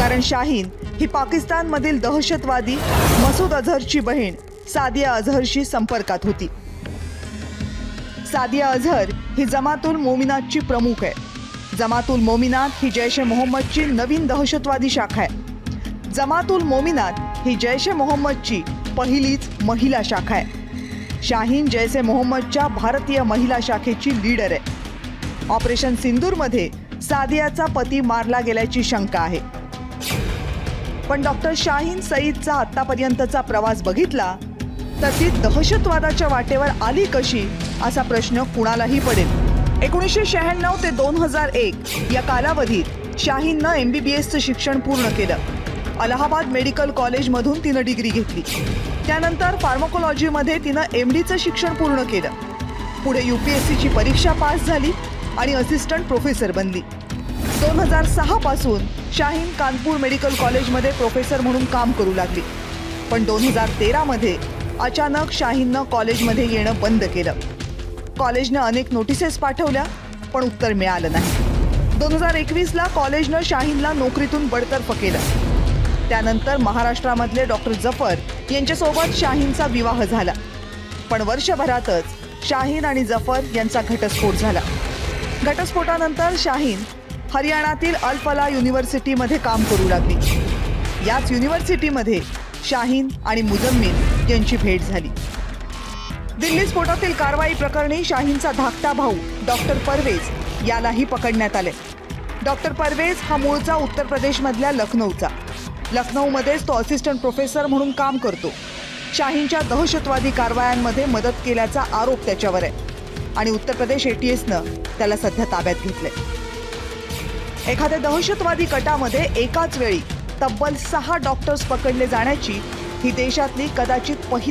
कारण शाहीन ही पाकिस्तानमधील दहशतवादी मसूद अझहरची बहीण सादिया अझहरशी संपर्कात होती। सादिया अझहर ही जमातुल मोमिनातची प्रमुख आहे। जमातुल मोमिनात ही जैश ए मोहम्मदची नवीन दहशतवादी शाखा आहे। जमातुल मोमिनात ही जैश ए मोहम्मदची पहिलीच महिला शाखा आहे। शाहीन जैश ए मोहम्मदच्या भारतीय महिला शाखेची लीडर आहे। ऑपरेशन सिंदूरमध्ये सादियाचा पती मारला गेल्याची शंका आहे। पण डॉक्टर शाहीन सईदचा आतापर्यंतचा प्रवास बघितला तर ती दहशतवादाच्या वाटेवर आली कशी असा प्रश्न कुणालाही पडेल। 1996 ते 2001 या कालावधीत शाहीननं MBBSचं शिक्षण पूर्ण केलं। अलाहाबाद मेडिकल कॉलेजमधून तिनं डिग्री घेतली। त्यानंतर फार्माकोलॉजीमध्ये तिनं MDचं शिक्षण पूर्ण केलं। पुढे UPSCची परीक्षा पास झाली आणि असिस्टंट प्रोफेसर बनली। 2006 पासून शाहीन कानपूर मेडिकल कॉलेजमध्ये प्रोफेसर म्हणून काम करू लागली। पण 2013 मध्ये अचानक शाहीननं कॉलेजमध्ये येणं बंद केलं। कॉलेजनं अनेक नोटिसेस पाठवल्या पण उत्तर मिळालं नाही। 2021ला कॉलेजनं शाहीनला नोकरीतून बडतर्फ केलं। त्यानंतर महाराष्ट्रामधले डॉक्टर जफर यांच्यासोबत शाहीनचा विवाह झाला। पण वर्षभरातच शाहीन आणि जफर यांचा घटस्फोट झाला। घटस्फोटानंतर शाहीन हरियाणातील अल फलाह युनिव्हर्सिटीमध्ये काम करू लागली। याच युनिव्हर्सिटीमध्ये शाहीन आणि मुजम्मिल यांची भेट झाली। दिल्ली स्फोटातील कारवाई प्रकरणी शाहीनचा धाकटा भाऊ डॉक्टर परवेज यालाही पकडण्यात आले। डॉक्टर परवेज हा मूळचा उत्तर प्रदेशमधल्या लखनौचा। लखनौमध्येच तो असिस्टंट प्रोफेसर म्हणून काम करतो। शाहीनच्या दहशतवादी कारवायांमध्ये मदत केल्याचा आरोप त्याच्यावर आहे आणि उत्तर प्रदेश ATSनं त्याला सध्या ताब्यात घेतले। एखाद्या दहशतवादी कटामध्ये एकाच वेळी तब्बल 6 डॉक्टर्स पकडले जाण्याची ही देशातली कदाचित पहिली